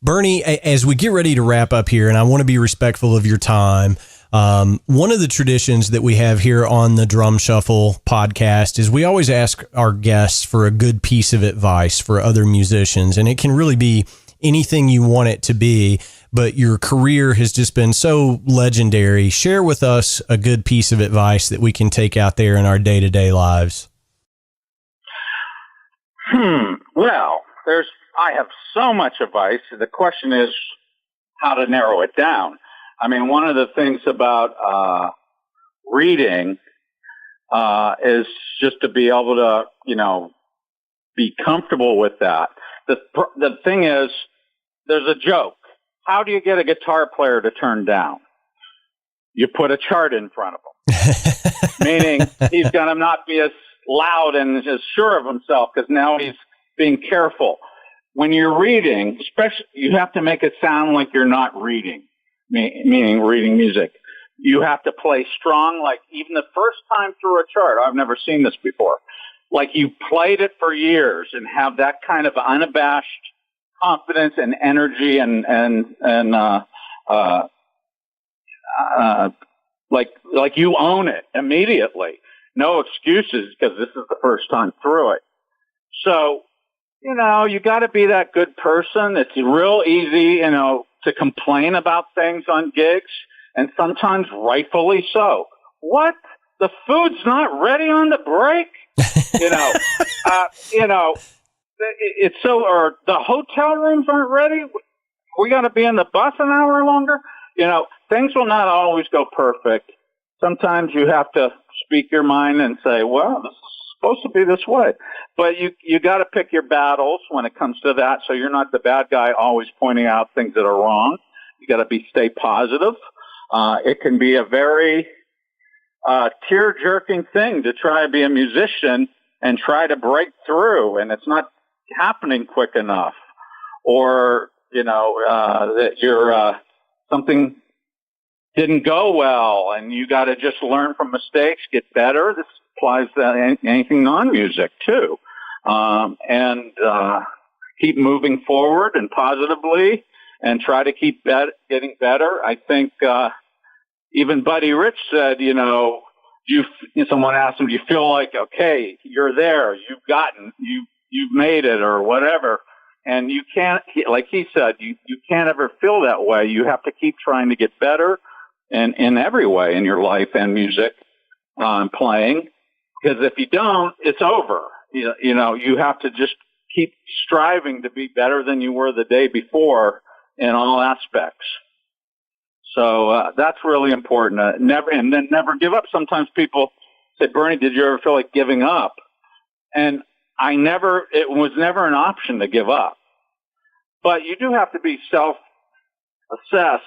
Bernie, as we get ready to wrap up here, and I want to be respectful of your time, one of the traditions that we have here on the Drum Shuffle podcast is we always ask our guests for a good piece of advice for other musicians, and it can really be anything you want it to be, but your career has just been so legendary. Share with us a good piece of advice that we can take out there in our day-to-day lives. Well, I have so much advice. The question is how to narrow it down. I mean, one of the things about reading is just to be able to, be comfortable with that. The thing is, there's a joke. How do you get a guitar player to turn down? You put a chart in front of him, meaning he's going to not be as loud and as sure of himself because now he's being careful. When you're reading, especially, you have to make it sound like you're not reading, meaning reading music. You have to play strong, like even the first time through a chart. I've never seen this before. Like you played it for years and have that kind of unabashed confidence and energy and like you own it immediately. No excuses because this is the first time through it. So, you got to be that good person. It's real easy, to complain about things on gigs, and sometimes rightfully so. What? The food's not ready on the break? It's so, or the hotel rooms aren't ready. We got to be in the bus an hour longer. Things will not always go perfect. Sometimes you have to speak your mind and say, well, this is supposed to be this way. But you got to pick your battles when it comes to that. So you're not the bad guy always pointing out things that are wrong. You got to stay positive. It can be a very tear-jerking thing to try to be a musician and try to break through, and it's not happening quick enough, or that you're something didn't go well, and you got to just learn from mistakes, get better. This applies to anything non-music too, and keep moving forward and positively, and try to keep getting better. I think even Buddy Rich said, someone asked him, do you feel like, okay, you're there, you've made it or whatever. And you can't, like he said, you can't ever feel that way. You have to keep trying to get better in every way in your life and music, playing. Because if you don't, it's over. You have to just keep striving to be better than you were the day before in all aspects. So that's really important. Never give up. Sometimes people say, Bernie, did you ever feel like giving up? And it was never an option to give up. But you do have to be self-assess,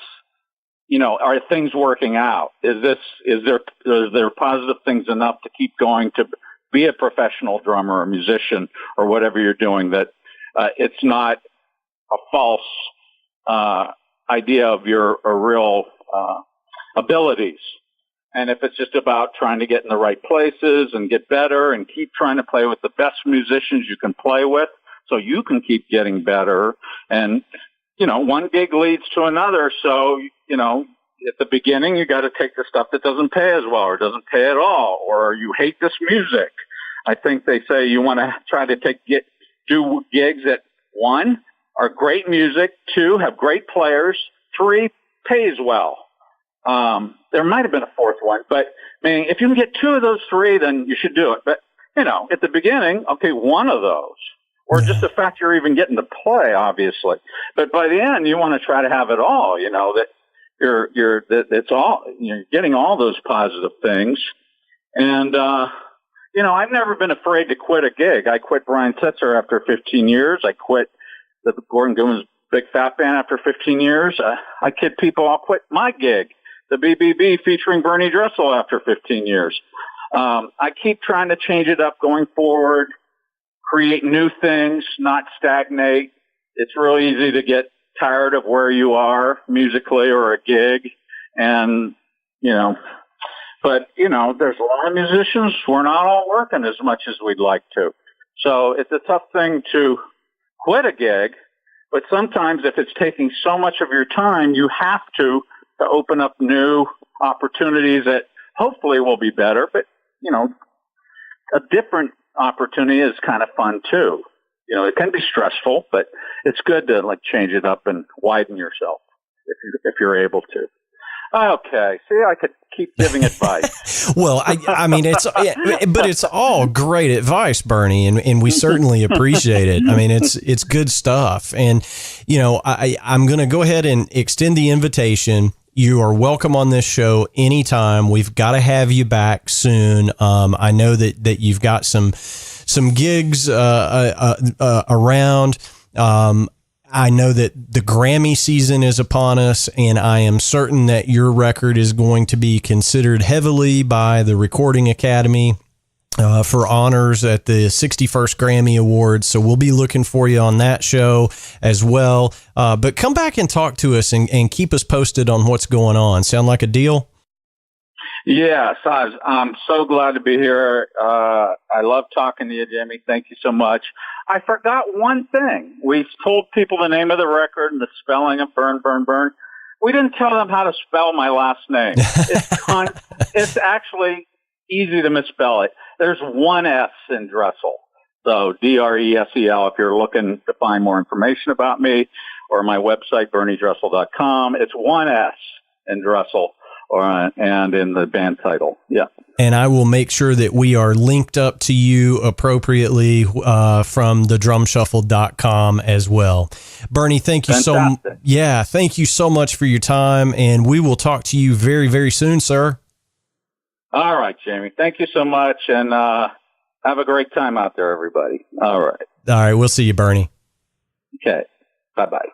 are things working out? Is there positive things enough to keep going to be a professional drummer or musician or whatever you're doing, that it's not a false idea of your real abilities. And if it's just about trying to get in the right places and get better and keep trying to play with the best musicians you can play with so you can keep getting better. And, one gig leads to another. So, at the beginning, you got to take the stuff that doesn't pay as well or doesn't pay at all, or you hate this music. I think they say you want to try to do gigs at 1 are great music. 2, have great players. 3, pays well. There might have been a 4th one, but I mean, if you can get 2 of those 3, then you should do it. But, you know, at the beginning, okay, 1 of those, or just the fact you're even getting to play, obviously. But by the end, you want to try to have it all, you know, that it's all, you're getting all those positive things. And, you know, I've never been afraid to quit a gig. I quit Brian Setzer after 15 years. I quit the Gordon Goodwin's Big Fat Band after 15 years. I kid people, I'll quit my gig, the BBB featuring Bernie Dresel, after 15 years. I keep trying to change it up going forward, create new things, not stagnate. It's really easy to get tired of where you are musically or a gig. And, you know, but, you know, there's a lot of musicians. We're not all working as much as we'd like to. So it's a tough thing to quit a gig. But sometimes if it's taking so much of your time, you have to open up new opportunities that hopefully will be better. But, you know, a different opportunity is kind of fun too. You know, it can be stressful, but it's good to like change it up and widen yourself if you're able to. Okay. See, I could keep giving advice. Well, I mean, but it's all great advice, Bernie, and we certainly appreciate it. I mean, it's good stuff. And, you know, I'm going to go ahead and extend the invitation. You are welcome on this show anytime. We've got to have you back soon. I know that you've got some gigs around. I know that the Grammy season is upon us, and I am certain that your record is going to be considered heavily by the Recording Academy for honors at the 61st Grammy Awards. So we'll be looking for you on that show as well. But come back and talk to us and keep us posted on what's going on. Sound like a deal? Yes, I'm so glad to be here. I love talking to you, Jimmy. Thank you so much. I forgot one thing. We told people the name of the record and the spelling of Bern Bern Bern. We didn't tell them how to spell my last name. It's actually easy to misspell it. There's 1 S in Dresel. So Dresel, if you're looking to find more information about me, or my website, berniedresel.com, it's 1 S in Dresel. And in the band title. Yeah. And I will make sure that we are linked up to you appropriately from thedrumshuffle.com as well. Bernie, thank you thank you so much for your time, and we will talk to you very, very soon, sir. All right, Jamie. Thank you so much, and have a great time out there, everybody. All right. All right, we'll see you, Bernie. Okay. Bye-bye.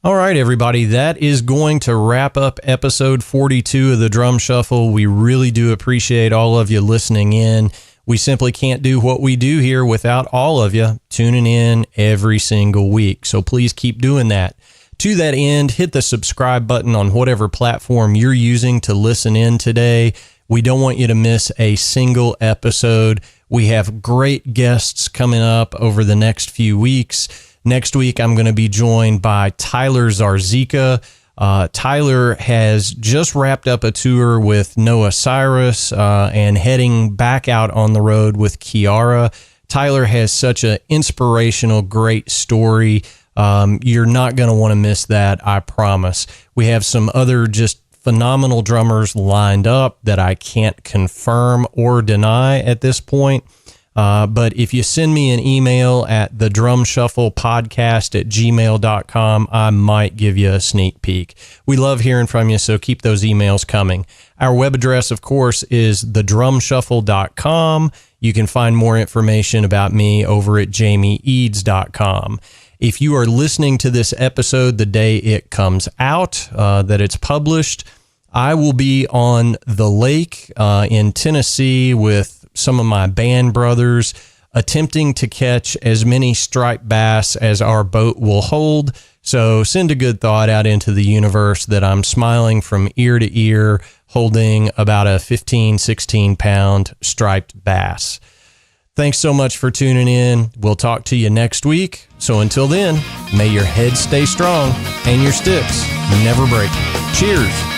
All right, everybody, that is going to wrap up episode 42 of the Drum Shuffle. We really do appreciate all of you listening in. We simply can't do what we do here without all of you tuning in every single week. So please keep doing that. To that end, hit the subscribe button on whatever platform you're using to listen in today. We don't want you to miss a single episode. We have great guests coming up over the next few weeks. Next week, I'm going to be joined by Tyler Zarzika. Tyler has just wrapped up a tour with Noah Cyrus and heading back out on the road with Kiara. Tyler has such an inspirational, great story. You're not going to want to miss that, I promise. We have some other just phenomenal drummers lined up that I can't confirm or deny at this point. But if you send me an email at thedrumshufflepodcast@gmail.com, I might give you a sneak peek. We love hearing from you, so keep those emails coming. Our web address, of course, is thedrumshuffle.com. You can find more information about me over at jamieeads.com. If you are listening to this episode the day it comes out, that it's published, I will be on the lake in Tennessee with some of my band brothers, attempting to catch as many striped bass as our boat will hold. So send a good thought out into the universe that I'm smiling from ear to ear, holding about a 15, 16 pound striped bass. Thanks so much for tuning in. We'll talk to you next week. So until then, may your head stay strong and your sticks never break. Cheers.